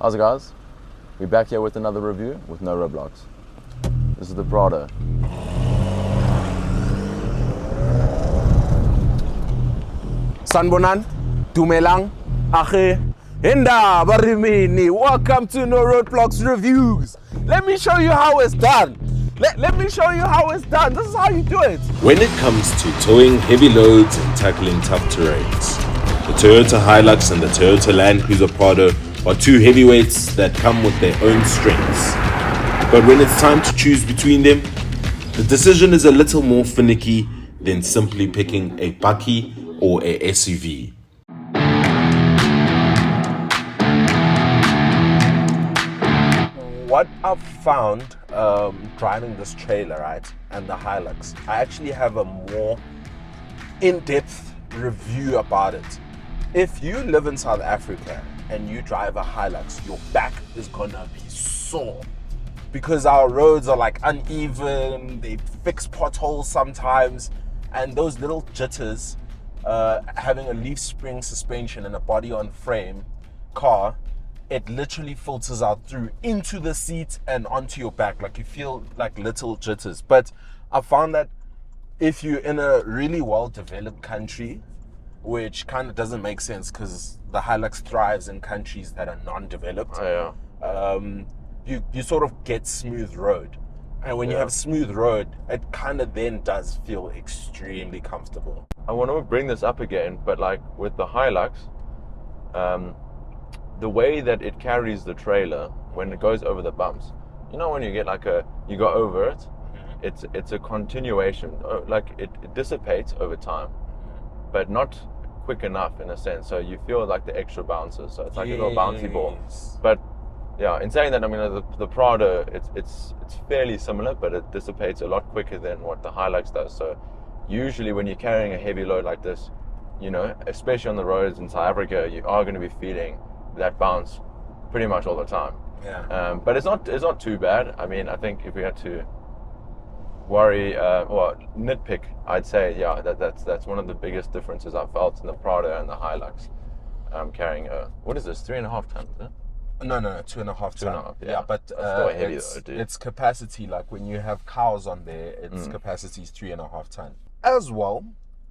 How's it, guys? We're back here with another review with no roadblocks. This is the Prado. Sanbonan, Dumelang, Ache, Henda, Barimini. Welcome to No Roadblocks Reviews. Let me show you how it's done. Let me show you how it's done. This is how you do it. When it comes to towing heavy loads and tackling tough terrains, the Toyota Hilux and the Toyota Land Cruiser Prado are two heavyweights that come with their own strengths. But when it's time to choose between them, the decision is a little more finicky than simply picking a bakkie or a SUV. What I've found driving this trailer, right, and the Hilux, I actually have a more in-depth review about it. If you live in South Africa and you drive a Hilux, your back is gonna be sore because our roads are like uneven, they fix potholes sometimes, and those little jitters, having a leaf spring suspension and a body on frame car, it literally filters out through into the seat and onto your back. Like you feel like little jitters. But I found that if you're in a really well-developed country, which kind of doesn't make sense because the Hilux thrives in countries that are non-developed, you sort of get smooth road. And when you have smooth road, it kind of then does feel extremely comfortable. I want to bring this up again, but like with the Hilux, the way that it carries the trailer when it goes over the bumps, you know, when you get like you go over it, it's a continuation, like it dissipates over time, but not quick enough in a sense, so you feel like the extra bounces, so it's like a little bouncy ball. But yeah, in saying that, I mean the Prado, it's fairly similar, but it dissipates a lot quicker than what the Hilux does. So usually when you're carrying a heavy load like this, you know, especially on the roads in South Africa, you are going to be feeling that bounce pretty much all the time. But it's not too bad. I mean, I think if we had to worry or nitpick, I'd say that's one of the biggest differences I felt in the Prado and the Hilux. Carrying what is this, 3.5 tons? Is it? No, 2.5 tons. 2.5, yeah, but still heavy though, dude. Its capacity, like when you have cows on there, its capacity is 3.5 tons. As well,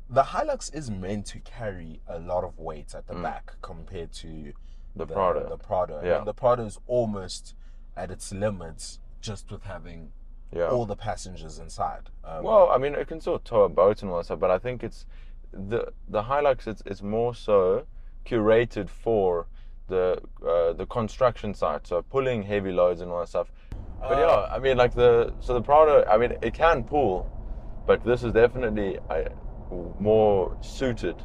the Hilux is meant to carry a lot of weight at the back compared to the Prado. The Prado. Yeah. And the Prado is almost at its limits just with having all the passengers inside. Well, I mean, it can sort of tow a boat and all that stuff, but I think it's the Hilux. It's more so curated for the construction site, so pulling heavy loads and all that stuff. But yeah, I mean, like the Prado, I mean, it can pull, but this is definitely more suited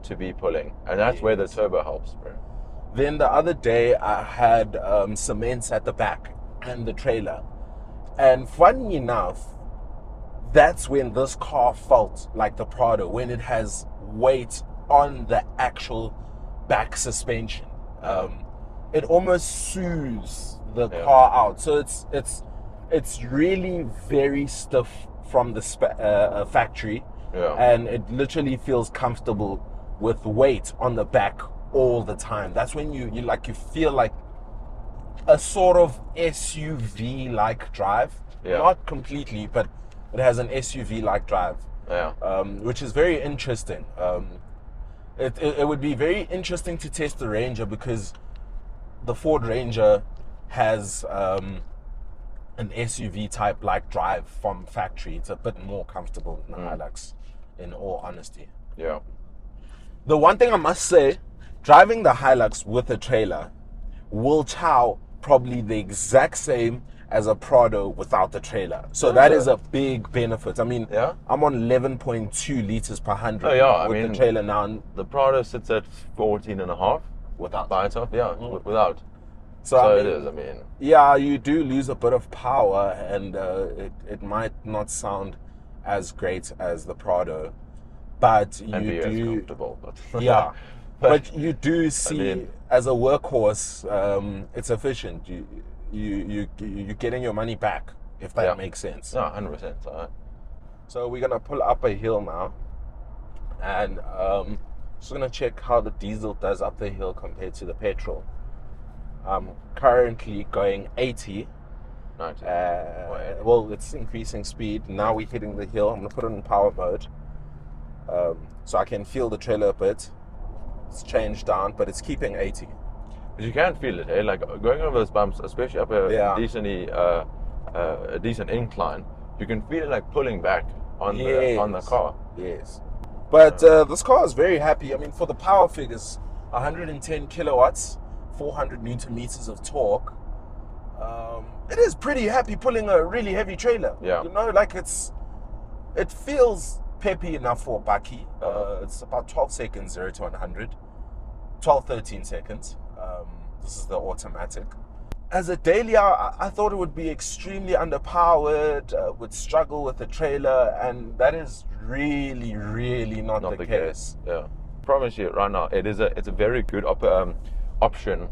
to be pulling, and that's where the turbo helps, bro. Then the other day I had cements at the back and the trailer, and funny enough, that's when this car felt like the Prado, when it has weight on the actual back suspension. It almost soothes the car out, so it's really very stiff from the factory, and it literally feels comfortable with weight on the back all the time. That's when you feel like a sort of SUV like drive. Not completely, but it has an SUV like drive, which is very interesting. It would be very interesting to test the Ranger because the Ford Ranger has an SUV type like drive from factory. It's a bit more comfortable than the Hilux, in all honesty. The one thing I must say, driving the Hilux with a trailer will chow probably the exact same as a Prado without the trailer. So that is a big benefit. I mean, I'm on 11.2 liters per 100 with the trailer now. The Prado sits at 14.5 without by itself. Without. So I mean, it is. I mean, yeah, you do lose a bit of power, and it might not sound as great as the Prado, but you do. As comfortable, but yeah. But you do see, as a workhorse, it's efficient. You're getting your money back, if that makes sense. No, 100%. So we're gonna pull up a hill now, and just gonna check how the diesel does up the hill compared to the petrol. I'm currently going 80. 90. Well, it's increasing speed. Now we're hitting the hill. I'm going to put it in power mode. So I can feel the trailer a bit. It's changed down, but it's keeping 80. But you can feel it, eh? Like going over those bumps, especially up a decent incline, you can feel it like pulling back on the car. Yes. But this car is very happy. I mean, for the power figures, 110 kilowatts, 400 newton meters of torque. It is pretty happy pulling a really heavy trailer. Yeah. You know, like it feels peppy enough for a bakkie. It's about 12 seconds, 0 to 100. 12, 13 seconds. This is the automatic. As a daily, I thought it would be extremely underpowered, would struggle with the trailer, and that is really, really not the case. Yeah, promise you right now, it's a very good option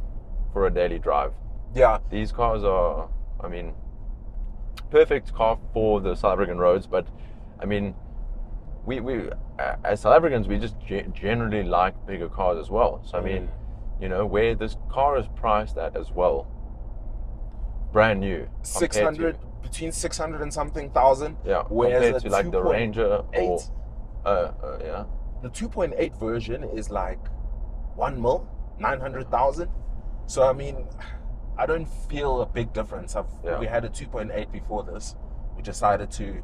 for a daily drive. Yeah, these cars are, I mean, perfect car for the South African roads. But I mean, we as South Africans, we just generally like bigger cars as well. So I mean, you know, where this car is priced at as well, brand new, 600, between 600 and something thousand. Yeah, whereas compared to like the Ranger or yeah, the 2.8 version is like 1 mil, 900,000. So I mean, I don't feel a big difference. We had a 2.8 before this. We decided to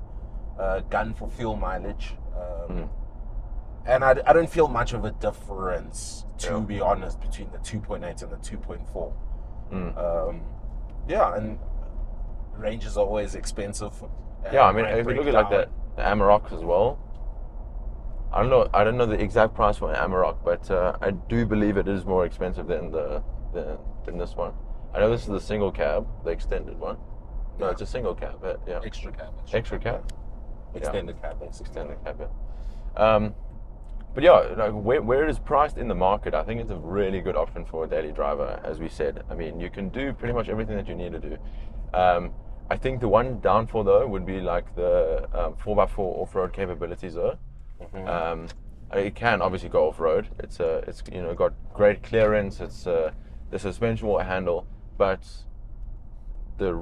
gun for fuel mileage, and I don't feel much of a difference, to be honest, between the 2.8 and the 2.4. Yeah, and ranges are always expensive. Yeah, I mean, if you look at like the Amarok as well, I don't know the exact price for an Amarok, but I do believe it is more expensive than than this one. I know this is the single cab, the extended one. No, it's a single cab. Yeah. Extra cab. Extended cab, basically. Extended cab. But yeah, like where it is priced in the market, I think it's a really good option for a daily driver. As we said, I mean, you can do pretty much everything that you need to do. I think the one downfall though would be like the 4x4 off-road capabilities though. It can obviously go off-road. It's you know, got great clearance. It's the suspension will handle, but the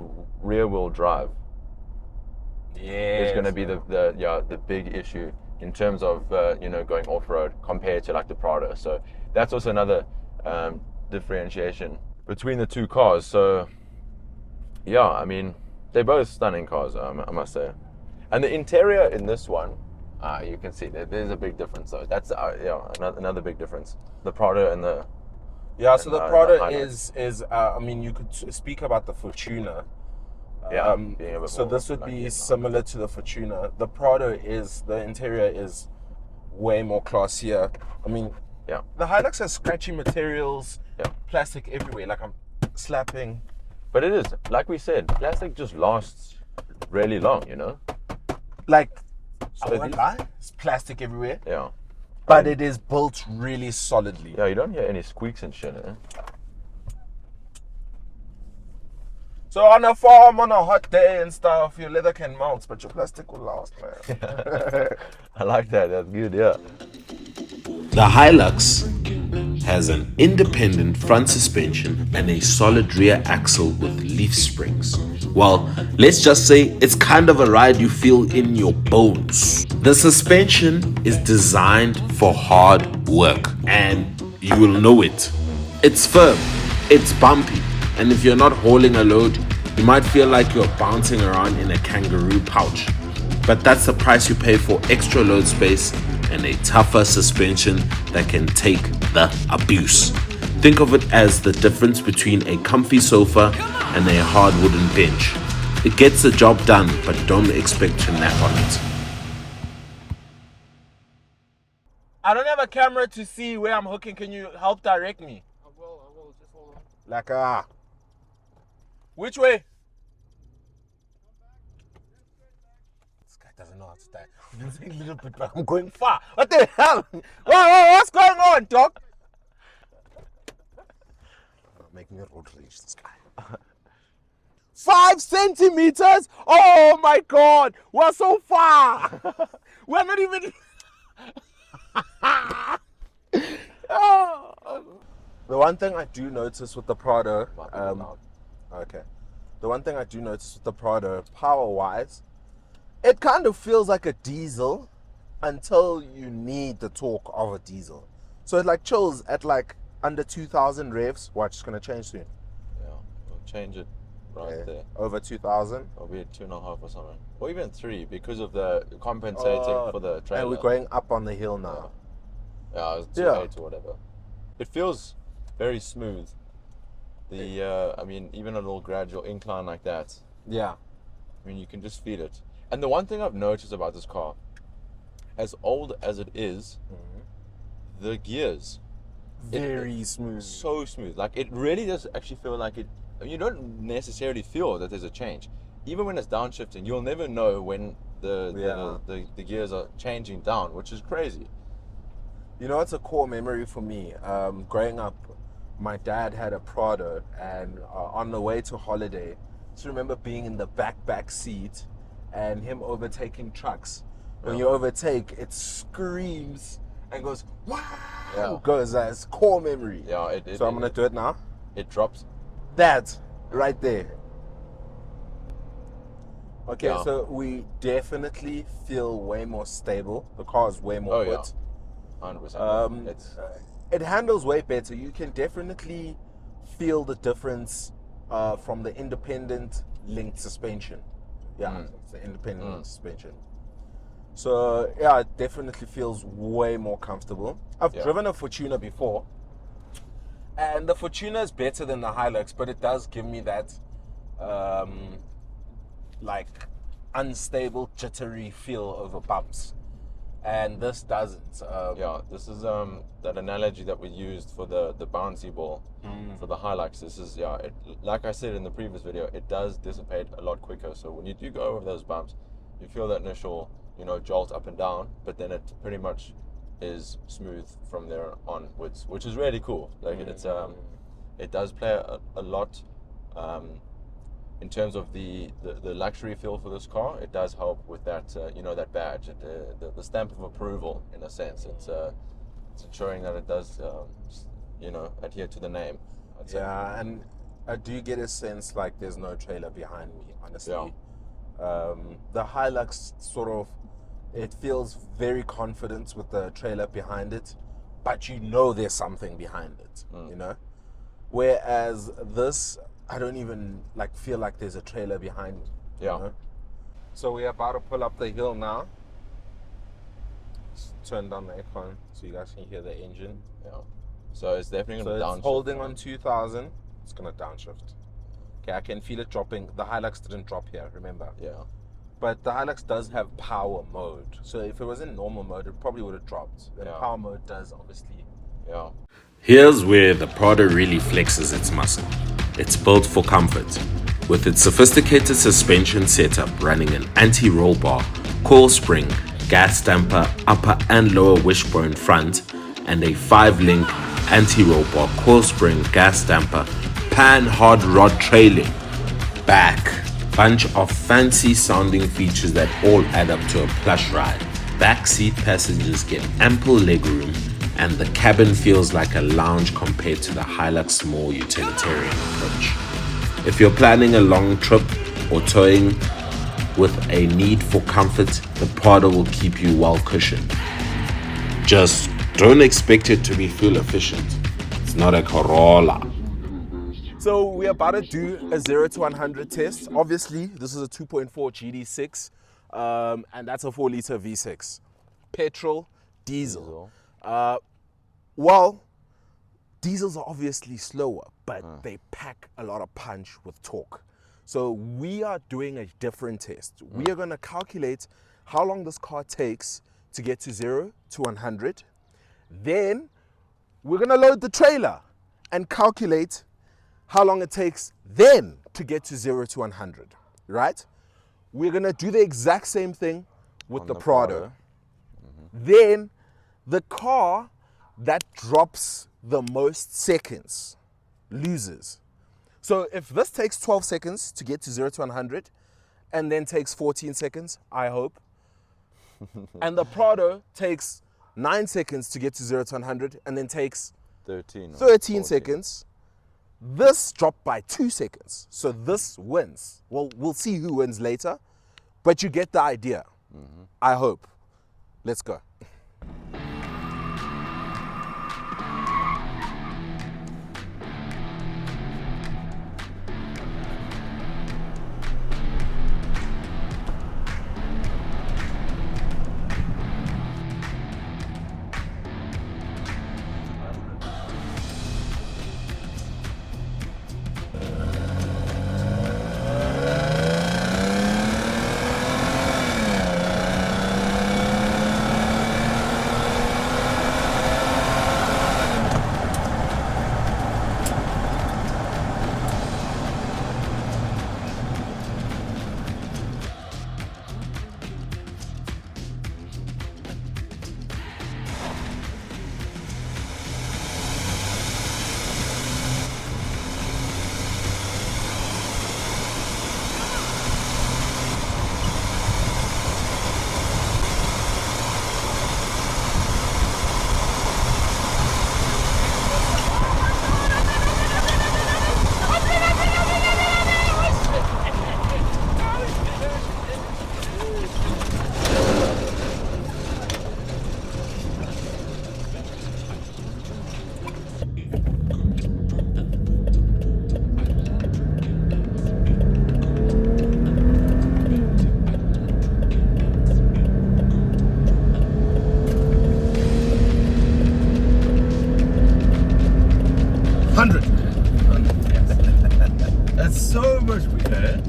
rear-wheel drive is going to be the big issue in terms of you know, going off-road compared to like the Prado. So that's also another differentiation between the two cars. So yeah, I mean, they're both stunning cars, I must say. And the interior in this one, you can see there's a big difference though. That's another big difference. The Prado and the so the Prado is I mean, you could speak about the Fortuner. So this would be similar to the Fortuner. The Prado the interior is way more classier. I mean, the Hilux has scratchy materials, plastic everywhere. Like I'm slapping. But it is, like we said, plastic just lasts really long, you know? Like, I won't lie, it's plastic everywhere. Yeah. But it is built really solidly. Yeah, you don't hear any squeaks and shit, eh? So on a farm, on a hot day and stuff, your leather can melt, but your plastic will last, man. I like that. That's good, yeah. The Hilux has an independent front suspension and a solid rear axle with leaf springs. Well, let's just say it's kind of a ride you feel in your bones. The suspension is designed for hard work, and you will know it. It's firm, it's bumpy, and if you're not hauling a load, you might feel like you're bouncing around in a kangaroo pouch. But that's the price you pay for extra load space and a tougher suspension that can take the abuse. Think of it as the difference between a comfy sofa and a hard wooden bench. It gets the job done, but don't expect to nap on it. I don't have a camera to see where I'm hooking. Can you help direct me? I will. Just hold on. Like, which way? This guy doesn't know how to die. He's a little bit, but I'm going far. What the hell? What's going on, dog? Make me road rage, this guy. 5 centimeters? Oh my God! We're so far! We're not even... The one thing I do notice with the Prado, Might be loud. okay. The one thing I do notice with the Prado, power-wise, it kind of feels like a diesel until you need the torque of a diesel. So it like chills at like under 2,000 revs. Watch, it's gonna change soon. Yeah, we'll change it right there. Over 2,000. It'll be at 2.5 or something, or even 3 because of the compensating for the trailer. And we're going up on the hill now. Yeah, it's 2.8 or whatever. It feels very smooth. I mean, even a little gradual incline like that. Yeah. I mean, you can just feel it. And the one thing I've noticed about this car, as old as it is, the gears. Very smooth. So smooth. Like, it really does actually feel like it. I mean, you don't necessarily feel that there's a change. Even when it's downshifting, you'll never know when the gears are changing down, which is crazy. You know, it's a core memory for me. Growing up, my dad had a Prado, and on the way to holiday, I just remember being in the back seat and him overtaking trucks. When you overtake, it screams and goes, wow! Yeah. Goes as core memory. Yeah, so I'm going to do it now. It drops. That, right there. Okay, Yeah. so we definitely feel way more stable. The car is way more put. 100%. It handles way better. You can definitely feel the difference from the independent linked suspension. Yeah, it's the independent linked suspension. So yeah, it definitely feels way more comfortable. I've driven a Fortuner before, and the Fortuner is better than the Hilux, but it does give me that like unstable, jittery feel over bumps. And this doesn't. This is that analogy that we used for the bouncy ball for the Hilux. This is like I said in the previous video, it does dissipate a lot quicker. So when you do go over those bumps, you feel that initial jolt up and down, but then it pretty much is smooth from there onwards, which is really cool. Like it does play a lot in terms of the luxury feel for this car. It does help with that that badge, the stamp of approval in a sense. It's ensuring that it does adhere to the name, I'd say. Yeah, and I do get a sense like there's no trailer behind me, honestly. The Hilux sort of, it feels very confident with the trailer behind it, but there's something behind it, Whereas this, I don't even feel like there's a trailer behind me. Yeah. So we're about to pull up the hill now. Let's turn down the aircon so you guys can hear the engine. Yeah. So it's definitely going to downshift. It's holding on 2,000. It's going to downshift. Okay, I can feel it dropping. The Hilux didn't drop here, remember? Yeah. But the Hilux does have power mode. So if it was in normal mode, it probably would have dropped. And power mode does, obviously. Yeah. Here's where the Prado really flexes its muscle. It's built for comfort. With its sophisticated suspension setup running an anti-roll bar, coil spring, gas damper, upper and lower wishbone front, and a 5-link anti-roll bar, coil spring, gas damper, pan hard rod trailing, back. Bunch of fancy sounding features that all add up to a plush ride. Backseat passengers get ample legroom, and the cabin feels like a lounge compared to the Hilux more utilitarian approach. If you're planning a long trip or towing with a need for comfort, the Prado will keep you well cushioned. Just don't expect it to be fuel efficient. It's not a Corolla. So we're about to do a 0 to 100 test. Obviously, this is a 2.4 GD6, and that's a 4-liter V6. Petrol, diesel. Well, diesels are obviously slower, but they pack a lot of punch with torque. So we are doing a different test. We are going to calculate how long this car takes to get to 0 to 100. Then we're going to load the trailer and calculate how long it takes then to get to 0 to 100, right? We're going to do the exact same thing with the Prado. Then the car that drops the most seconds loses. So if this takes 12 seconds to get to 0 to 100 and then takes 14 seconds, I hope, and the Prado takes 9 seconds to get to 0 to 100 and then takes 13. or 13 14. seconds. This dropped by 2 seconds. So this wins. Well, we'll see who wins later, but you get the idea. I hope. Let's go. That's so much quicker.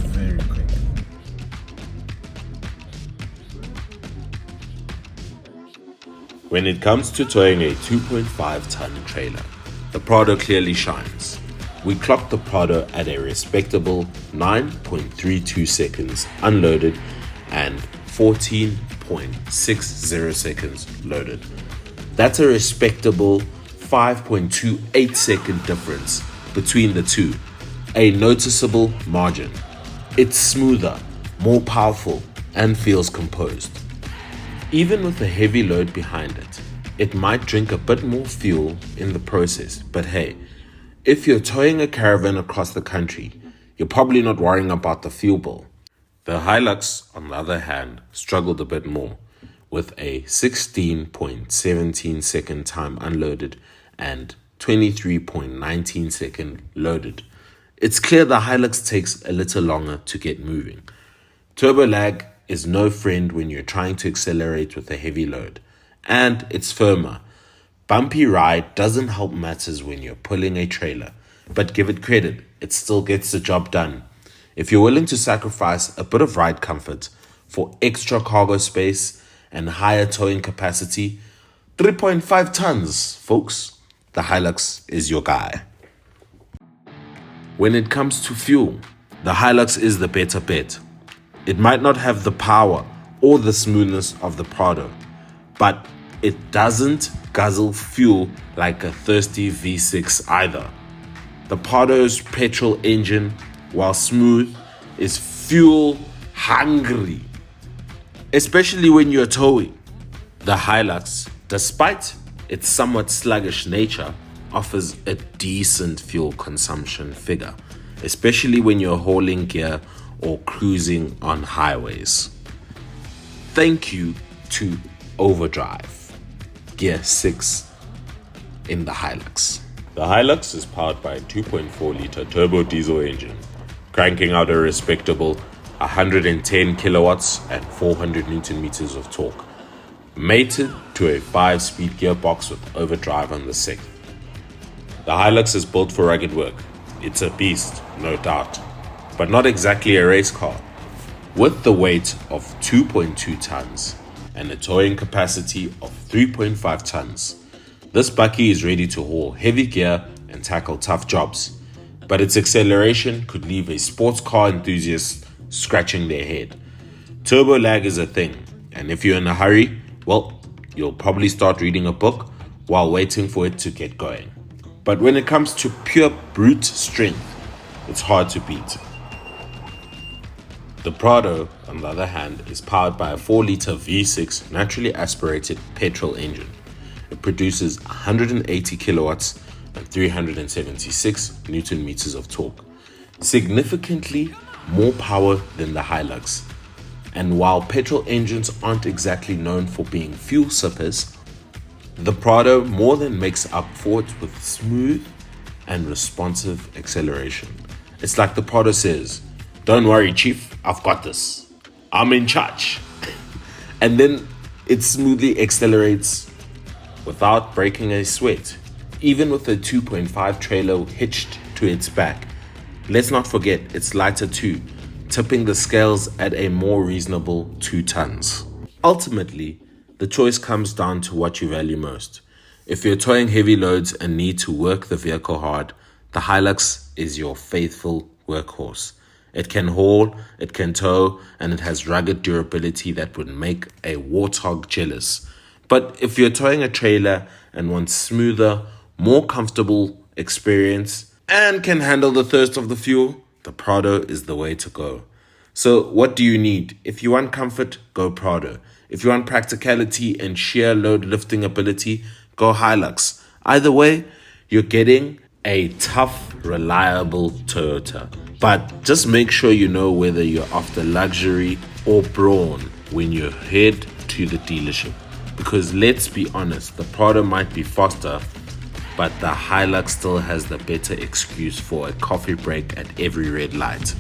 Very quick. When it comes to towing a 2.5 ton trailer, the Prado clearly shines. We clocked the Prado at a respectable 9.32 seconds unloaded and 14.60 seconds loaded. That's a respectable 5.28 second difference between the two, a noticeable margin. It's smoother, more powerful, and feels composed. Even with a heavy load behind it, it might drink a bit more fuel in the process, but hey, if you're towing a caravan across the country, you're probably not worrying about the fuel bill. The Hilux, on the other hand, struggled a bit more, with a 16.17 second time unloaded and 23.19 second loaded. It's clear the Hilux takes a little longer to get moving. Turbo lag is no friend when you're trying to accelerate with a heavy load, and it's firmer. Bumpy ride doesn't help matters when you're pulling a trailer, but give it credit, it still gets the job done. If you're willing to sacrifice a bit of ride comfort for extra cargo space and higher towing capacity, 3.5 tons, folks, the Hilux is your guy. When it comes to fuel, the Hilux is the better bet. It might not have the power or the smoothness of the Prado, but it doesn't guzzle fuel like a thirsty V6 either. The Prado's petrol engine, while smooth, is fuel hungry, especially when you're towing. The Hilux, despite its somewhat sluggish nature, offers a decent fuel consumption figure, especially when you're hauling gear or cruising on highways. Thank you to Overdrive, Gear 6 in the Hilux. The Hilux is powered by a 2.4 litre turbo diesel engine, cranking out a respectable 110 kilowatts and 400 newton meters of torque, mated to a 5-speed gearbox with overdrive on the 6th. The Hilux is built for rugged work. It's a beast, no doubt, but not exactly a race car. With the weight of 2.2 tons and a towing capacity of 3.5 tons, this bucky is ready to haul heavy gear and tackle tough jobs, but its acceleration could leave a sports car enthusiast scratching their head. Turbo lag is a thing, and if you're in a hurry, well, you'll probably start reading a book while waiting for it to get going. But when it comes to pure brute strength, it's hard to beat. The Prado, on the other hand, is powered by a 4-litre V6 naturally aspirated petrol engine. It produces 180 kilowatts and 376 Newton meters of torque, significantly more power than the Hilux. And while petrol engines aren't exactly known for being fuel sippers, the Prado more than makes up for it with smooth and responsive acceleration. It's like the Prado says, "Don't worry, chief, I've got this. I'm in charge." And then it smoothly accelerates without breaking a sweat, even with a 2.5 trailer hitched to its back. Let's not forget, it's lighter too, tipping the scales at a more reasonable 2 tons. Ultimately, the choice comes down to what you value most. If you're towing heavy loads and need to work the vehicle hard, the Hilux is your faithful workhorse. It can haul, it can tow, and it has rugged durability that would make a warthog jealous. But if you're towing a trailer and want smoother, more comfortable experience and can handle the thirst of the fuel, the Prado is the way to go. So what do you need? If you want comfort, go Prado. If you want practicality and sheer load lifting ability, go Hilux. Either way, you're getting a tough, reliable Toyota. But just make sure you know whether you're after luxury or brawn when you head to the dealership. Because let's be honest, the Prado might be faster, but the Hilux still has the better excuse for a coffee break at every red light.